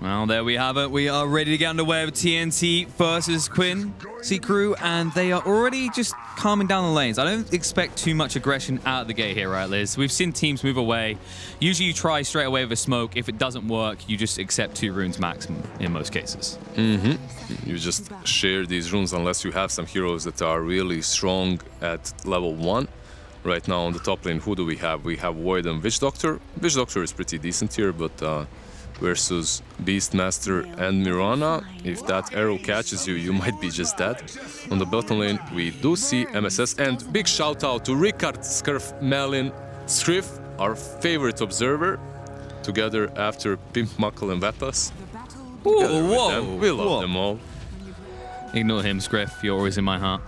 Well, there we have it. We are ready to get underway with TNC versus Quincy crew, and they are already just calming down the lanes. I don't expect too much aggression out of the gate here, right, Liz? We've seen teams move away. Usually you try straight away with a smoke. If it doesn't work, you just accept 2 runes maximum in most cases. You just share these runes unless you have some heroes that are really strong at level 1. Right now on the top lane, who do we have? We have Void and Witch Doctor. Witch Doctor is pretty decent here, but versus Beastmaster and Mirana, if that arrow catches you, you might be just dead. On the bottom lane, we do see MSS, and big shout out to Ricard Scarf Melin Scriff, our favorite observer, together after Pimp Muckle and Vepas. Whoa, we love them all. Ignore him, Scriff. You're always in my heart.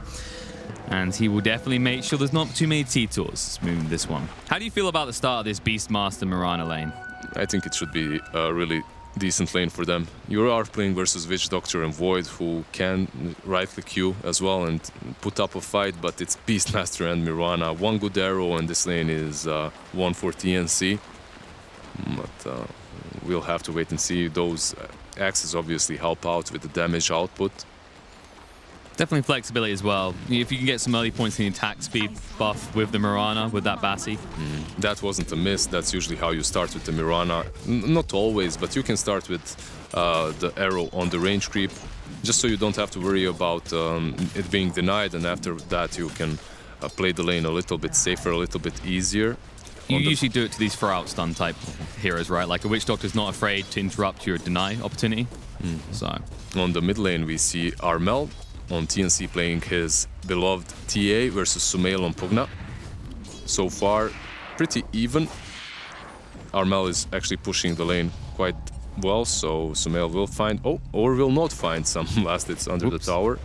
And he will definitely make sure there's not too many T-Tours moving this one. How do you feel about the start of this Beastmaster Mirana lane? I think it should be a really decent lane for them. You are playing versus Witch Doctor and Void, who can right-click you as well and put up a fight, but it's Beastmaster and Mirana. One good arrow and this lane is one for TNC. But we'll have to wait and see. Those axes obviously help out with the damage output. Definitely flexibility as well. If you can get some early points in the attack speed buff with the Mirana, with that Bassi. That wasn't a miss. That's usually how you start with the Mirana. Not always, but you can start with the arrow on the range creep, just so you don't have to worry about it being denied, and after that you can play the lane a little bit safer, a little bit easier. You usually do it to these throw-out stun type heroes, right? Like a Witch Doctor's not afraid to interrupt your deny opportunity. So on the mid lane we see Armel on TNC playing his beloved TA versus Sumail on Pugna. So far, pretty even. Armel is actually pushing the lane quite well, so Sumail will find, or will not find some last hits under the tower.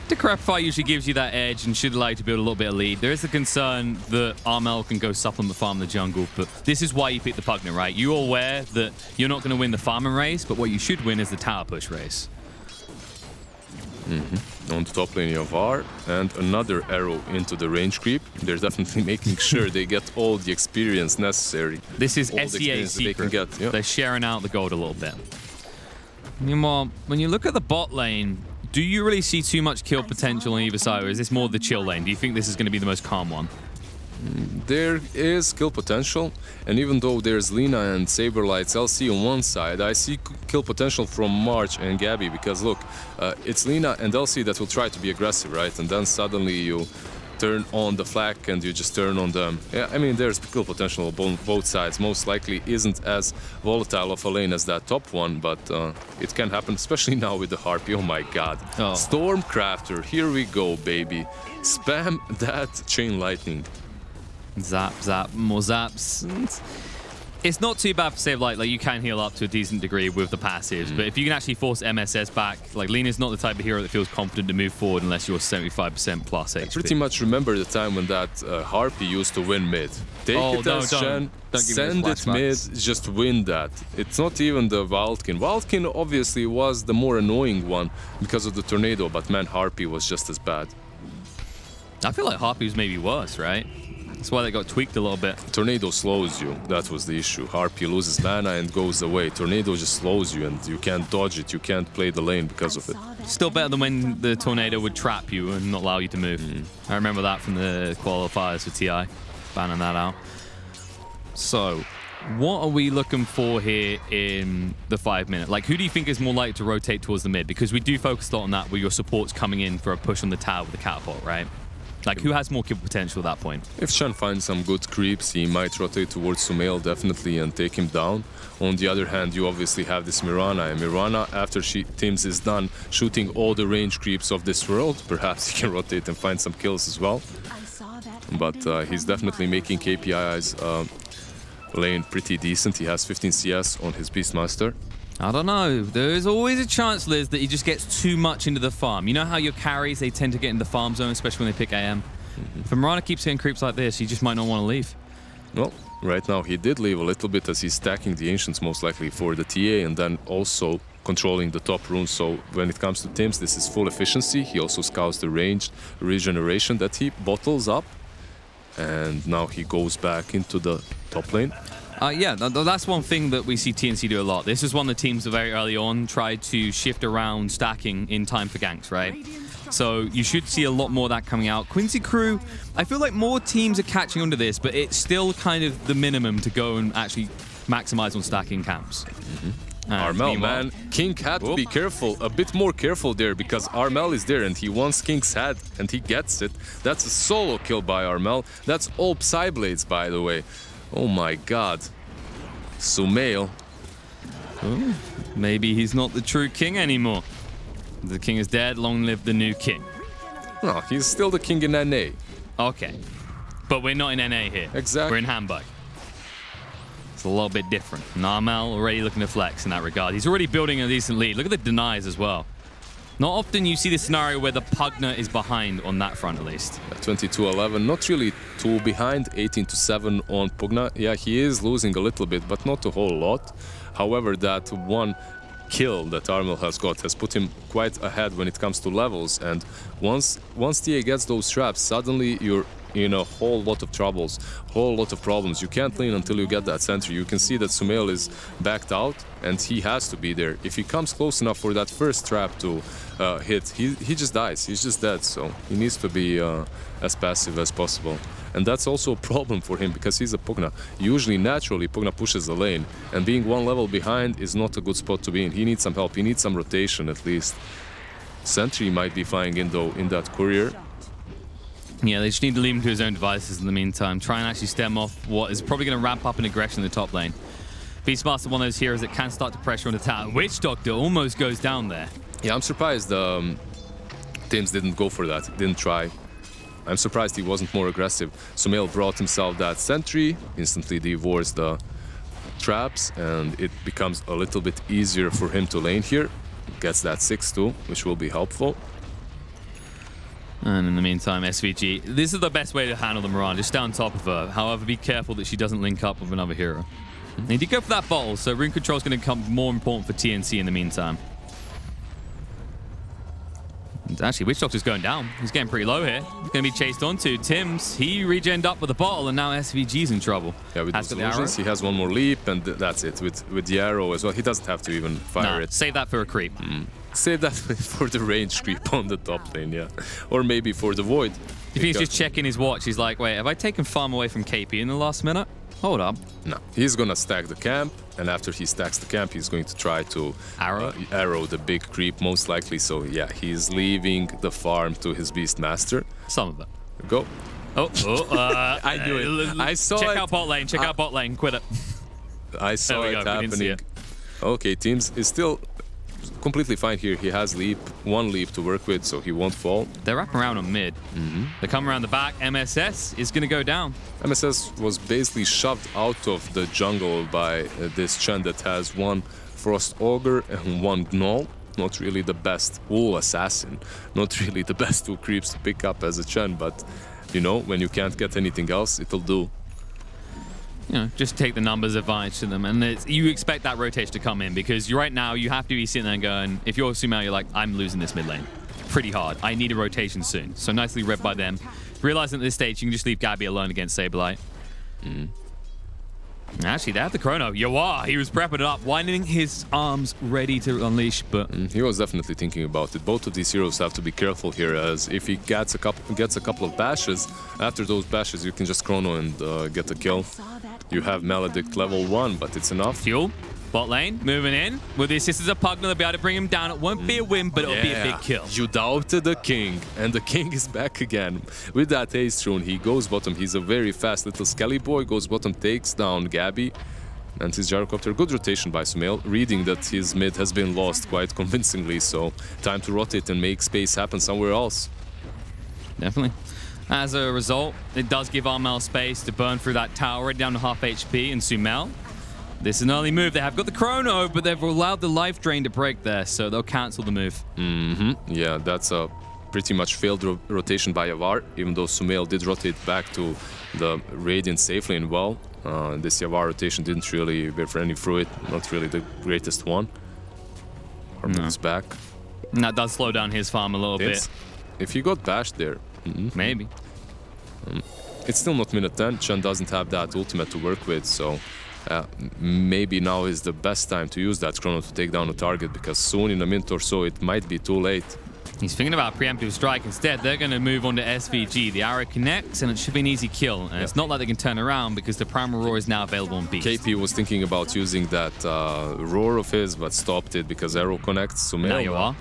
The Decrepify usually gives you that edge and should allow you to build a little bit of lead. There is a concern that Armel can go supplement farm the jungle, but this is why you pick the Pugna, right? You're aware that you're not going to win the farming race, but what you should win is the tower push race. On the top lane, Yavar, and another arrow into the range creep. They're definitely making sure they get all the experience necessary. This is SEA secret. They're sharing out the gold a little bit. Meanwhile, when you look at the bot lane, do you really see too much kill potential on either side, or is this more the chill lane? Do you think this is going to be the most calm one? There is kill potential, and even though there's Lina and Saberlight's LC on one side, I see kill potential from March and Gabby, because look, it's Lina and LC that will try to be aggressive, right? And then suddenly you turn on the flak and you just turn on them. Yeah, I mean, there's kill potential on both sides. Most likely isn't as volatile of a lane as that top one, but it can happen, especially now with the Harpy. Oh my god. Stormcrafter, here we go, baby. Spam that chain lightning. Zap, zap, more zaps. It's not too bad for save light. Like, you can heal up to a decent degree with the passives, but if you can actually force MSS back, like, Lina's not the type of hero that feels confident to move forward unless you're 75% plus HP. I pretty much remember the time when that Harpy used to win mid. Take it as Shen, send it mid, just win that. It's not even the Wildkin. Wildkin obviously was the more annoying one because of the tornado, but man, Harpy was just as bad. I feel like Harpy was maybe worse, right? That's why they got tweaked a little bit. Tornado slows you. That was the issue. Harpy loses mana and goes away. Tornado just slows you and you can't dodge it. You can't play the lane because of it. Still better than when the tornado would trap you and not allow you to move. I remember that from the qualifiers for TI. Banning that out. So, what are we looking for here in the 5 minute? Like, who do you think is more likely to rotate towards the mid? Because we do focus a lot on that where your support's coming in for a push on the tower with the catapult, right? Like, who has more kill potential at that point? If Shen finds some good creeps, he might rotate towards Sumail definitely and take him down. On the other hand, you obviously have this Mirana, and Mirana, after Tims is done shooting all the range creeps of this world, perhaps he can rotate and find some kills as well. But he's definitely making KPI's lane pretty decent. He has 15 CS on his Beastmaster. I don't know. There is always a chance, Liz, that he just gets too much into the farm. You know how your carries, they tend to get in the farm zone, especially when they pick AM? If Mirana keeps hitting creeps like this, he just might not want to leave. Well, right now he did leave a little bit as he's stacking the Ancients most likely for the TA and then also controlling the top runes. So when it comes to Tims, this is full efficiency. He also scouts the ranged regeneration that he bottles up. And now he goes back into the top lane. Yeah, that's one thing that we see TNC do a lot. This is one of the teams that very early on tried to shift around stacking in time for ganks, right? So you should see a lot more of that coming out. Quincy crew, I feel like more teams are catching on to this, but it's still kind of the minimum to go and actually maximize on stacking camps. Armel, man, King had to be careful, a bit more careful there, because Armel is there and he wants King's head and he gets it. That's a solo kill by Armel. That's all Psyblades, by the way. Oh my god. Sumail. Oh, maybe he's not the true king anymore. The king is dead, long live the new king. No, he's still the king in NA. Okay. But we're not in NA here. Exactly. We're in Hamburg. It's a little bit different. Narmel already looking to flex in that regard. He's already building a decent lead. Look at the denies as well. Not often you see this scenario where the Pugner is behind on that front, at least. 22-11, not really too behind, 18-7 on Pugna. Yeah, he is losing a little bit, but not a whole lot. However, that one kill that Armel has got has put him quite ahead when it comes to levels. And once TA gets those traps, suddenly you're in a whole lot of troubles, whole lot of problems. You can't lean until you get that sentry. You can see that Sumail is backed out and he has to be there. If he comes close enough for that first trap to hit, he just dies. He's just dead. So he needs to be as passive as possible. And that's also a problem for him because he's a Pugna. Usually, naturally, Pugna pushes the lane. And being one level behind is not a good spot to be in. He needs some help. He needs some rotation at least. Sentry might be flying in though in that courier. Yeah, they just need to leave him to his own devices in the meantime. Try and actually stem off what is probably going to ramp up an aggression in the top lane. Beastmaster, one of those heroes that can start to pressure on the tower. Witch Doctor almost goes down there. Yeah, I'm surprised teams didn't go for that, didn't try. I'm surprised he wasn't more aggressive. Sumail brought himself that sentry, instantly devours the traps, and it becomes a little bit easier for him to lane here. Gets that 6-2, which will be helpful. And in the meantime, SVG, this is the best way to handle the Moran, just stay on top of her. However, be careful that she doesn't link up with another hero. They did go for that bottle, so rune control is going to become more important for TNC in the meantime. And actually, Witch Doctor's going down. He's getting pretty low here. He's going to be chased onto. Tims, he regened up with the bottle, and now SVG's in trouble. Yeah, with those illusions, he has one more leap, and that's it. With the arrow as well, he doesn't have to even fire it. Save that for a creep. Save that for the range creep on the top lane, yeah. Or maybe for the void. If he's just checking his watch, he's like, wait, have I taken farm away from KP in the last minute? Hold up. No, he's gonna stack the camp, and after he stacks the camp, he's going to try to arrow the big creep, most likely. So yeah, he's leaving the farm to his Beastmaster. Some of it. Go. I knew it. I saw it. Check out bot lane. Check out bot lane. Quit it. I saw it happening. Okay, Teams is still completely fine here. He has one leap to work with, so he won't fall. They're wrapping around on mid. They come around the back. MSS is going to go down. MSS was basically shoved out of the jungle by this Chen that has one Frost Ogre and one Gnoll. Not really the best wool assassin. Not really the best two creeps to pick up as a Chen, but you know, when you can't get anything else, it'll do. You know, just take the numbers advantage to them, and you expect that rotation to come in because right now you have to be sitting there and going, if you're Sumail, you're like, I'm losing this mid lane pretty hard. I need a rotation soon. So nicely read by them. Realizing at this stage you can just leave Gabby alone against Saberlight. Actually, they have the chrono. Yawar, he was prepping it up, winding his arms ready to unleash, but he was definitely thinking about it. Both of these heroes have to be careful here, as if he gets a couple of bashes, after those bashes you can just chrono and get a kill. You have Maledict level 1, but it's enough. Fuel, bot lane, moving in. With the assistance of Pugna, they'll be able to bring him down. It won't be a win, but it'll be a big kill. You doubted the king, and the king is back again. With that Haste Rune, he goes bottom. He's a very fast little Skelly boy, goes bottom, takes down Gabby. And his Gyrocopter, good rotation by Sumail, reading that his mid has been lost quite convincingly, so time to rotate and make space happen somewhere else. Definitely. As a result, it does give Armel space to burn through that tower, already down to half HP, and Sumail. This is an early move. They have got the chrono, but they've allowed the life drain to break there, so they'll cancel the move. Yeah, that's a pretty much failed rotation by Yavar, even though Sumail did rotate back to the Radiant safely and well. This Yavar rotation didn't really bear any fruit, not really the greatest one. Armel's back. And that does slow down his farm a little bit. If he got bashed there, maybe. It's still not minute 10. Chen doesn't have that ultimate to work with, so maybe now is the best time to use that chrono to take down a target, because soon in a minute or so it might be too late. He's thinking about preemptive strike. Instead, they're going to move on to SVG. The arrow connects, and it should be an easy kill. And it's not like they can turn around because the Primal Roar is now available on Beast. KP was thinking about using that roar of his, but stopped it because arrow connects. Sumail. Now you are.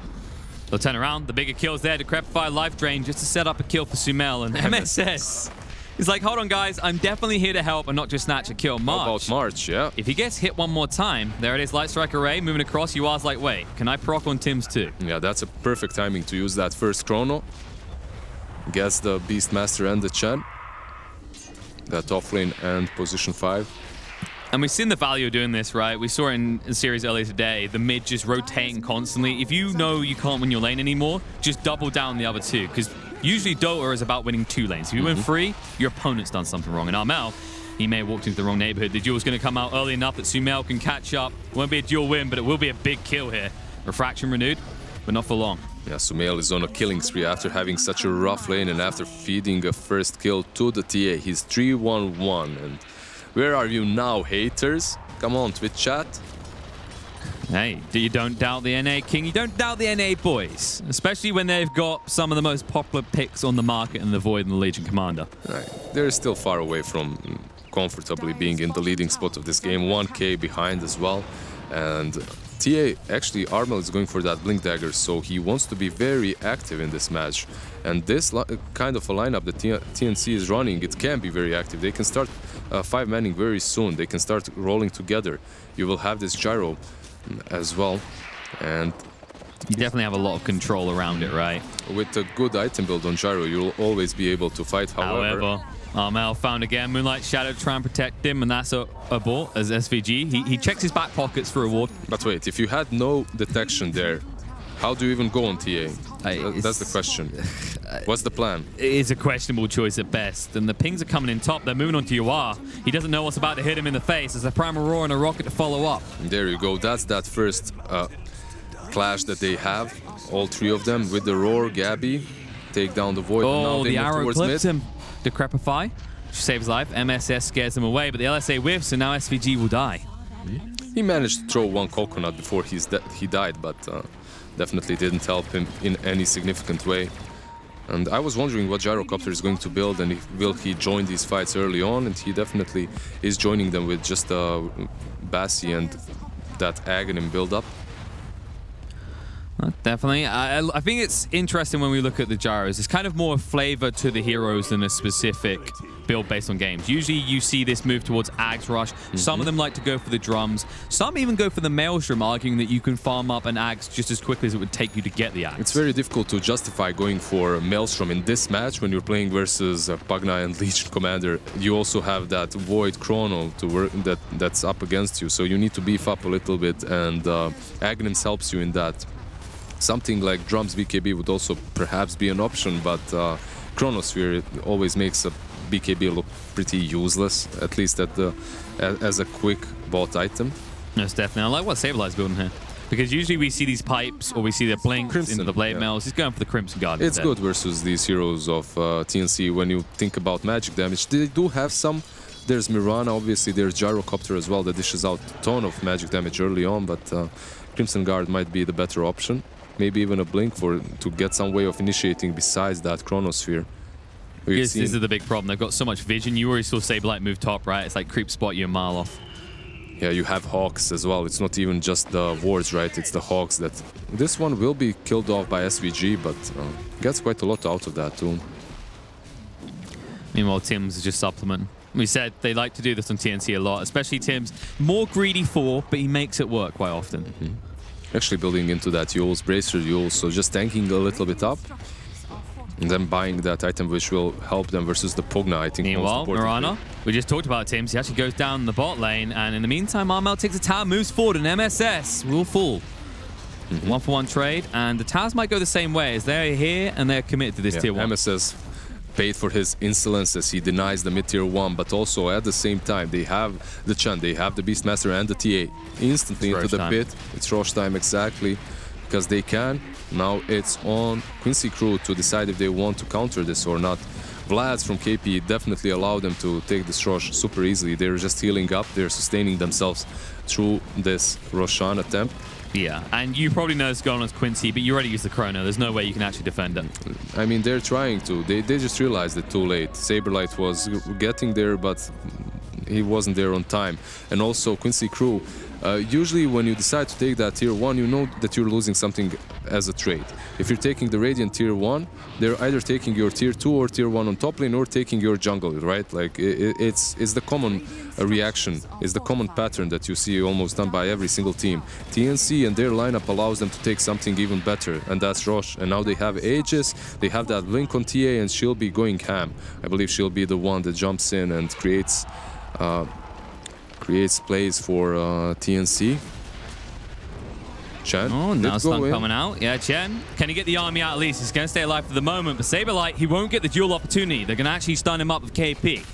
They'll turn around. The bigger kill's there. Decrepify, Life Drain, just to set up a kill for Sumail. And MSS is like, hold on, guys. I'm definitely here to help and not just snatch a kill. March. How about March, yeah. If he gets hit one more time, there it is, Light Strike Array, moving across. Yua's like, wait, can I proc on Tim's too? Yeah, that's a perfect timing to use that first chrono. Gets the Beastmaster and the Chen. That offlane and position 5. And we've seen the value of doing this, right? We saw it in a series earlier today, the mid just rotating constantly. If you know you can't win your lane anymore, just double down the other two, because usually Dota is about winning 2 lanes. If you win 3, your opponent's done something wrong. And Armel, he may have walked into the wrong neighborhood. The duel's going to come out early enough that Sumail can catch up. It won't be a duel win, but it will be a big kill here. Refraction renewed, but not for long. Yeah, Sumail is on a killing spree after having such a rough lane and after feeding a first kill to the TA. He's 3-1-1. And where are you now, haters? Come on, Twitch chat. Hey, you don't doubt the NA King. You don't doubt the NA boys, especially when they've got some of the most popular picks on the market in the Void and the Legion Commander. Right. They're still far away from comfortably being in the leading spot of this game. 1k behind as well. And TA, actually, Armel is going for that Blink Dagger, so he wants to be very active in this match. And this kind of a lineup that TNC is running, it can be very active. They can start 5-manning very soon. They can start rolling together. You will have this gyro as well. And you definitely have a lot of control around it, right? With a good item build on gyro, you'll always be able to fight. However, Armel found again Moonlight Shadow to try and protect him, and that's a ball as SVG. He checks his back pockets for a ward. But wait, if you had no detection there, how do you even go on TA? That's the question. What's the plan? It's a questionable choice at best. And the pings are coming in top. They're moving on to Yua. He doesn't know what's about to hit him in the face. There's a Primal Roar and a rocket to follow up. And there you go. That's that first clash that they have. All 3 of them with the Roar, Gabby. Take down the Void. Oh, the arrow clips him. Decrepify. Saves life. MSS scares him away, but the LSA whiffs, and now SVG will die. He managed to throw 1 coconut before he died, but definitely didn't help him in any significant way. And I was wondering what Gyrocopter is going to build, and will he join these fights early on, and he definitely is joining them with just Bassi and that Aghanim build-up. Definitely. I think it's interesting when we look at the gyros. It's kind of more a flavor to the heroes than a specific build based on games. Usually you see this move towards Ags Rush. Some of them like to go for the drums. Some even go for the Maelstrom, arguing that you can farm up an Ags just as quickly as it would take you to get the Ags. It's very difficult to justify going for Maelstrom in this match when you're playing versus Pagna and Legion Commander. You also have that Void Chrono to work that's up against you, so you need to beef up a little bit, and Aghanims helps you in that. Something like Drums BKB would also perhaps be an option, but Chronosphere always makes a BKB look pretty useless, at least as a quick bot item. Yes, definitely. I like what Saberlight's building here, because usually we see these pipes or we see the blinks into the blade mails. He's going for the Crimson Guard. It's good versus these heroes of TNC when you think about magic damage. They do have some. There's Mirana, obviously. There's Gyrocopter as well that dishes out a ton of magic damage early on, but Crimson Guard might be the better option. Maybe even a blink to get some way of initiating besides that Chronosphere. This is the big problem. They've got so much vision. You already saw Saberlight move top, right? It's like creep spot you a mile off. Yeah, you have Hawks as well. It's not even just the wards, right? It's the Hawks that... This one will be killed off by SVG, but gets quite a lot out of that too. Meanwhile, Tim's is just supplement. We said they like to do this on TNC a lot, especially Tim's. More greedy for, but he makes it work quite often. Actually building into that Yules, Bracer Yules, so just tanking a little bit up. And then buying that item which will help them versus the Pugna, I think. Meanwhile, Mirana, we just talked about Tim's. He actually goes down the bot lane, and in the meantime, Armel takes a tower, moves forward, and MSS will fall. 1-for-1 trade, and the towers might go the same way as they're here and they're committed to this tier 1. MSS paid for his insolence as he denies the mid-tier 1, but also at the same time they have the Chen, they have the Beastmaster and the TA instantly into the pit. It's Rosh time exactly, because they can. Now it's on Quincy crew to decide if they want to counter this or not. Vlads from KP definitely allow them to take this Rosh super easily. They're just healing up. They're sustaining themselves through this Roshan attempt. Yeah, and you probably know it's going on as Quincy, but you already used the Chrono. There's no way you can actually defend it. I mean, they're trying to. They just realized it too late. Saberlight was getting there, but he wasn't there on time. And also, Quincy crew, usually when you decide to take that tier 1, you know that you're losing something as a trade. If you're taking the Radiant tier 1, they're either taking your tier 2 or tier 1 on top lane or taking your jungle, right? Like, it's the common reaction, it's the common pattern that you see almost done by every single team. TNC and their lineup allows them to take something even better, and that's Rosh. And now they have Aegis, they have that Blink on TA, and she'll be going ham. I believe she'll be the one that jumps in and creates plays for TNC. Chen. Oh, now stun coming out. Yeah, Chen. Can he get the army out at least? He's going to stay alive for the moment, but Saberlight, he won't get the duel opportunity. They're going to actually stun him up with KP.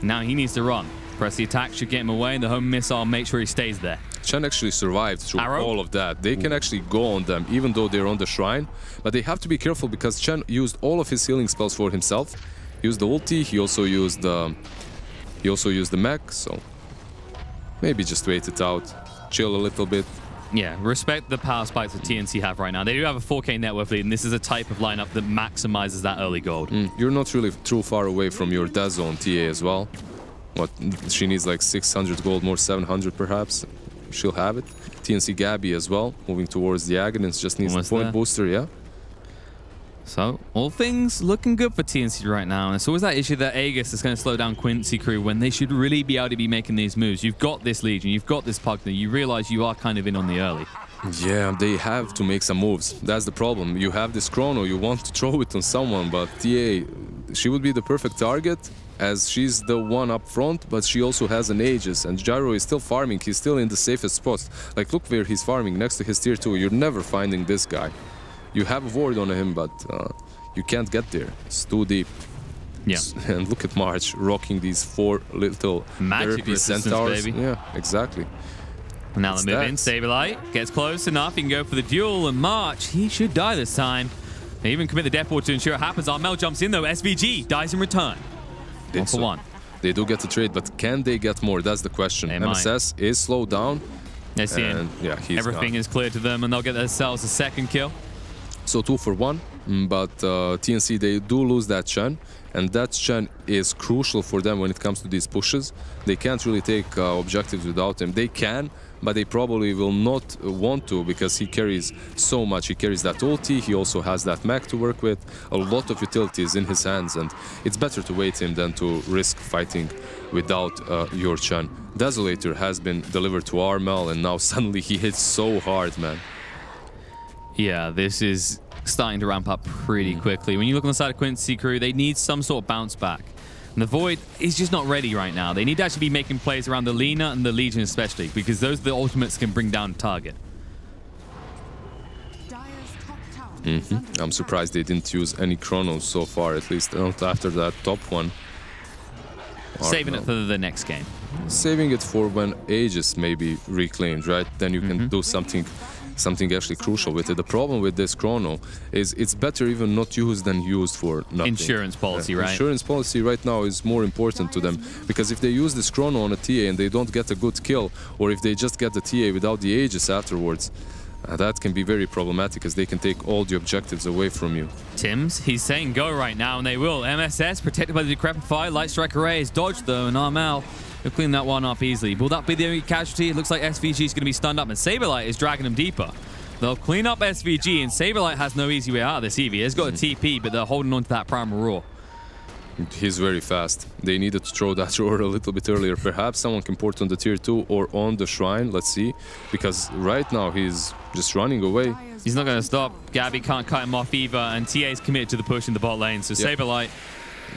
Now he needs to run. Press the attack should get him away, and the home missile make sure he stays there. Chen actually survived through all of that. They can actually go on them, even though they're on the shrine. But they have to be careful because Chen used all of his healing spells for himself. He used the ulti, he also used the mech, so maybe just wait it out, chill a little bit. Yeah, respect the power spikes that TNC have right now. They do have a 4K net worth lead, and this is a type of lineup that maximizes that early gold. You're not really too far away from your Dazzle on TA as well. What, she needs like 600 gold, more 700 perhaps. She'll have it. TNC Gabby as well, moving towards the Aghanim's, just needs the point booster, yeah. So, all things looking good for TNC right now. And it's always that issue that Aegis is going to slow down Quincy crew when they should really be able to be making these moves. You've got this Legion, you've got this Pugner, you realize you are kind of in on the early. Yeah, they have to make some moves. That's the problem. You have this Chrono, you want to throw it on someone, but TA, she would be the perfect target as she's the one up front, but she also has an Aegis, and Gyro is still farming. He's still in the safest spot. Like, look where he's farming, next to his tier 2. You're never finding this guy. You have a ward on him, but you can't get there. It's too deep. Yeah. And look at March rocking these 4 little magic centaurs. Baby. Yeah, exactly. Now the move in, Saberlight gets close enough. He can go for the duel, and March, he should die this time. They even commit the death ward to ensure it happens. Armel jumps in though. SVG dies in return. 1 for 1. They do get the trade, but can they get more? That's the question. MSS is slowed down. They're seeing everything is clear to them, and they'll get themselves a second kill. So 2 for 1, but TNC, they do lose that Chen, and that Chen is crucial for them when it comes to these pushes. They can't really take objectives without him. They can, but they probably will not want to because he carries so much. He carries that ulti, he also has that mech to work with, a lot of utilities in his hands, and it's better to wait him than to risk fighting without your Chen. Desolator has been delivered to Armel, and now suddenly he hits so hard, man. Yeah, this is starting to ramp up pretty quickly. When you look on the side of Quincy crew, they need some sort of bounce back. And the Void is just not ready right now. They need to actually be making plays around the Lina and the Legion especially, because those are the ultimates can bring down the target. I'm surprised they didn't use any Chronos so far, at least not after that top one. Saving it for the next game. Saving it for when Aegis may be reclaimed, right? Then you can do something actually crucial with it. The problem with this Chrono is it's better even not used than used for nothing. Insurance policy, right? Insurance policy right now is more important to them, because if they use this Chrono on a TA and they don't get a good kill, or if they just get the TA without the Aegis afterwards, that can be very problematic, as they can take all the objectives away from you. Tims, he's saying go right now, and they will. MSS, protected by the Decrepify. Light Strike Array is dodged though, and Armel will clean that one up easily. Will that be the only casualty? It looks like SVG is going to be stunned up, and Saberlight is dragging him deeper. They'll clean up SVG, and Saberlight has no easy way out of this Eevee. He's got a TP, but they're holding on to that Primal Roar. He's very fast. They needed to throw that roar a little bit earlier. Perhaps someone can port on the tier 2 or on the shrine. Let's see. Because right now he's just running away. He's not going to stop. Gabby can't cut him off either, and TA is committed to the push in the bot lane. So Saberlight.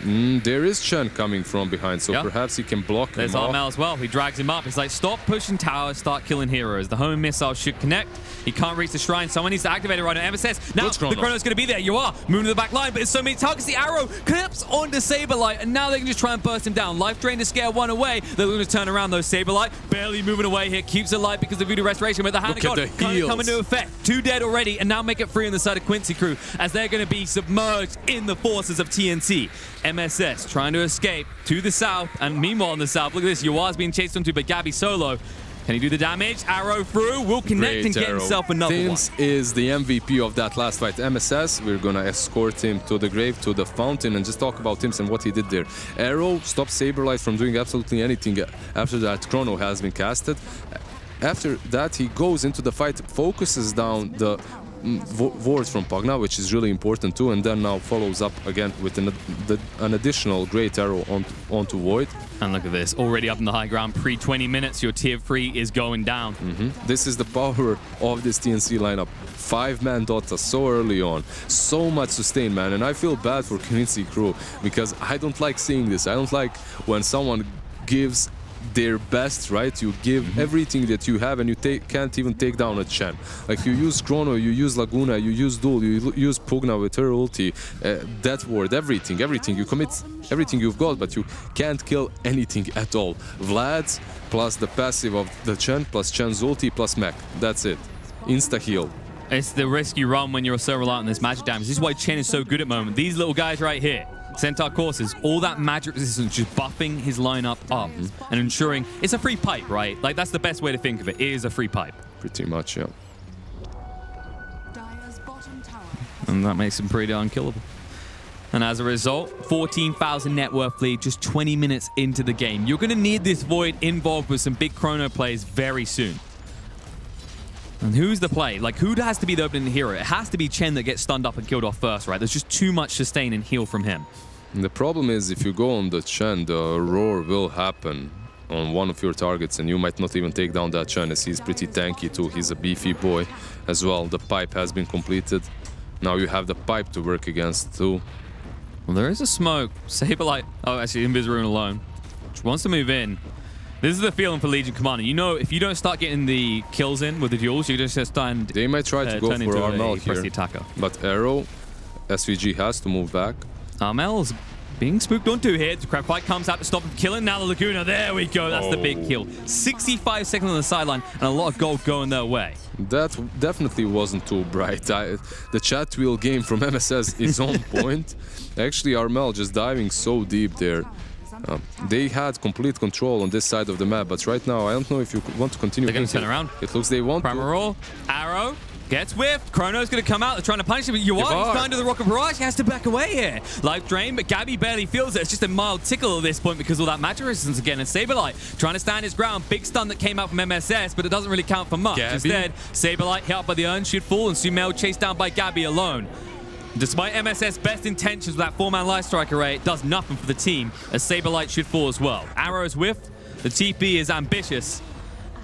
There is Chen coming from behind, so perhaps he can block him. There's Armel as well. He drags him up. He's like, stop pushing towers, start killing heroes. The home missile should connect. He can't reach the shrine. Someone needs to activate it right now. MSS. Now the Chrono's going to be there. You are moving to the back line, but there's so many targets. The arrow clips onto Saberlight, and now they can just try and burst him down. Life drain to scare 1 away. They're going to turn around though. Saberlight barely moving away here. Keeps it light because of Voodoo Restoration, but the Hand of God come into effect. 2 dead already, and now make it 3 on the side of Quincy crew, as they're going to be submerged in the forces of TNC. MSS trying to escape to the south, and meanwhile on the south, look at this, Yua's being chased onto by Gabby solo. Can he do the damage? Arrow through, will connect Great and get arrow. himself another Tims one. is the MVP of that last fight. MSS, we're gonna escort him to the grave, to the fountain, and just talk about Tims and what he did there. Arrow stopped Saberlight from doing absolutely anything after that chrono has been casted. After that, he goes into the fight, focuses down the ward from Pugna, which is really important too, and then now follows up again with an additional great arrow onto Void. And look at this, already up in the high ground, pre-20 minutes, your tier 3 is going down. This is the power of this TNC lineup. 5-man Dota so early on, so much sustain, man, and I feel bad for Quincy crew because I don't like seeing this. I don't like when someone gives their best, right? You give everything that you have and you can't even take down a Chen. Like you use Chrono, you use Laguna, you use Duel, you use Pugna with her ulti, that ward, everything. You commit everything you've got, but you can't kill anything at all. Vlad's plus the passive of the Chen, plus Chen's ulti, plus mech. That's it. Insta-heal. It's the risk you run when you're so reliant on this magic damage. This is why Chen is so good at the moment. These little guys right here, Centaur courses, all that magic resistance, just buffing his lineup up and ensuring it's a free pipe, right? Like that's the best way to think of it. It is a free pipe. Pretty much, yeah. And that makes him pretty unkillable. And as a result, 14,000 net worth lead just 20 minutes into the game. You're going to need this Void involved with some big chrono plays very soon. And who's the play? Like, who has to be the opening hero? It has to be Chen that gets stunned up and killed off first, right? There's just too much sustain and heal from him. And the problem is, if you go on the Chen, the roar will happen on one of your targets, and you might not even take down that Chen, as he's pretty tanky too. He's a beefy boy as well. The pipe has been completed. Now you have the pipe to work against too. Well, there is a smoke. Saberlight, oh, actually, Invis-Rune alone. Which wants to move in. This is the feeling for Legion Commander. You know, if you don't start getting the kills in with the duels, you're just stand. They might try to go for Armel here, attacker. but Arrow, SVG has to move back. Armel's being spooked onto here. The crab fight comes out to stop him killing. Now the Laguna, there we go. That's the big kill. 65 seconds on the sideline and a lot of gold going their way. That definitely wasn't too bright. The chat wheel game from MSS is on point. Actually, Armel just diving so deep there. They had complete control on this side of the map, but right now I don't know if you want to continue. They're going to turn around. It looks they want Primal roll, arrow, gets whiffed. Chrono's going to come out. They're trying to punish him, but Yuan is trying to the Rocket Barrage. He has to back away here. Life drain, but Gabby barely feels it. It's just a mild tickle at this point because of all that magic resistance again. And Saberlight trying to stand his ground. Big stun that came out from MSS, but it doesn't really count for much. Gabby. Instead, Saberlight hit up by the urn should fall, and Sumail chased down by Gabby alone. Despite MSS' best intentions with that 4-man life strike array, it does nothing for the team, as Saberlight should fall as well. Arrow's whiffed, the TP is ambitious,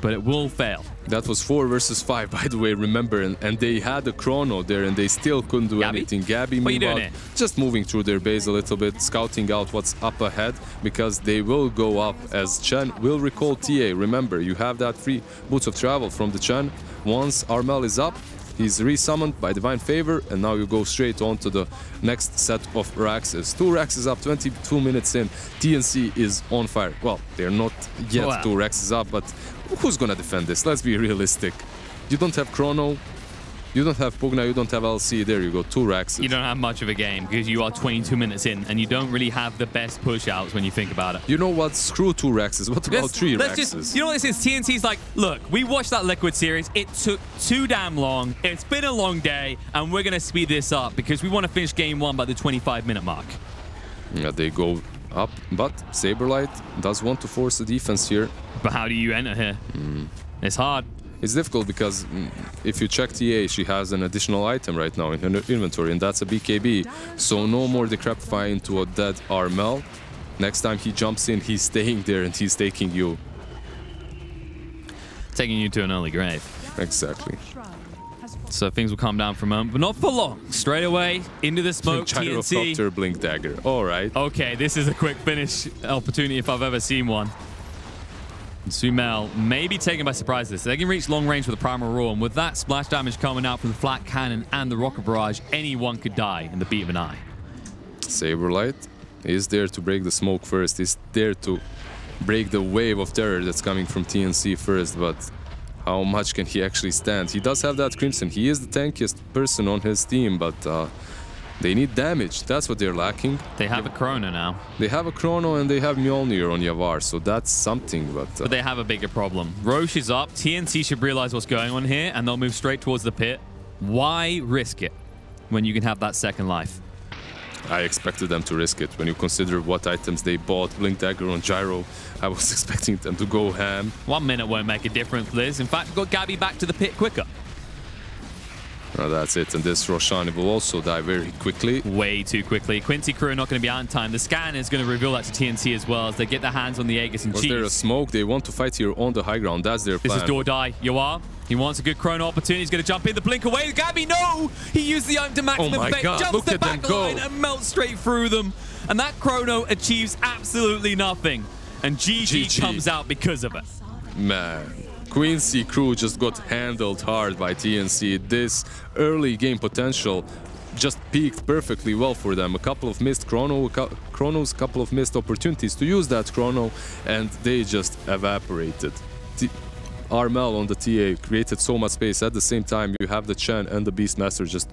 but it will fail. That was 4 versus 5, by the way, remember, and they had a chrono there and they still couldn't do anything. Gabby, meanwhile, just moving through their base a little bit, scouting out what's up ahead, because they will go up as Chen will recall TA. Remember, you have that free boots of travel from the Chen. Once Armel is up, he's resummoned by Divine Favor, and now you go straight on to the next set of Raxes. 2 Raxes up, 22 minutes in. TNC is on fire. Well, they're not yet 2 Raxes up, but who's gonna defend this? Let's be realistic. You don't have Chrono, you don't have Pugna, you don't have LC. There you go, 2 Raxes. You don't have much of a game because you are 22 minutes in, and you don't really have the best push-outs when you think about it. You know what? Screw 2 Raxes. What about 3 Raxes? You know what this is? TNC's like, look, we watched that Liquid series. It took too damn long. It's been a long day, and we're going to speed this up because we want to finish game 1 by the 25-minute mark. Yeah, they go up, but Saberlight does want to force the defense here. But how do you enter here? It's hard. It's difficult because if you check TA, she has an additional item right now in her inventory, and that's a BKB. So no more Decrepify into a dead Armel. Next time he jumps in, he's staying there and he's taking you. Taking you to an early grave. Exactly. So things will calm down for a moment, but not for long. Straight away, into the smoke, TNC. Gyrocopter, Blink Dagger. All right. Okay, this is a quick finish opportunity if I've ever seen one. Sumail may be taken by surprise this. They can reach long range with the Primal Roar, and with that splash damage coming out from the flat cannon and the Rocket Barrage, anyone could die in the beat of an eye. Saberlight is there to break the smoke first. He's there to break the wave of terror that's coming from TNC first, but how much can he actually stand? He does have that Crimson. He is the tankiest person on his team, but They need damage. That's what they're lacking. They have a Chrono now. They have a Chrono and they have Mjolnir on Yavar, so that's something. But they have a bigger problem. Roche is up. TNC should realize what's going on here, and they'll move straight towards the pit. Why risk it when you can have that second life? I expected them to risk it. When you consider what items they bought, Blink Dagger on Gyro, I was expecting them to go ham. 1 minute won't make a difference, Liz. In fact, we've got Gabby back to the pit quicker. Oh, that's it. And this Roshani will also die very quickly. Way too quickly. Quincy crew are not going to be out in time. The scan is going to reveal that to TNC as well as they get their hands on the Aegis and Was Cheese. there a smoke? They want to fight here on the high ground. That's their plan. This is Dordai. Yoar. He wants a good Chrono opportunity. He's going to jump in the blink away. Gabby, no! He used the item to maximum effect. Jumps the back line and melts straight through them. And that Chrono achieves absolutely nothing. And GG comes out because of it. Man. Quincy crew just got handled hard by TNC. This early game potential just peaked perfectly well for them. A couple of missed chronos, couple of missed opportunities to use that Chrono, and they just evaporated. Armel on the TA created so much space. At the same time, you have the Chen and the Beastmaster just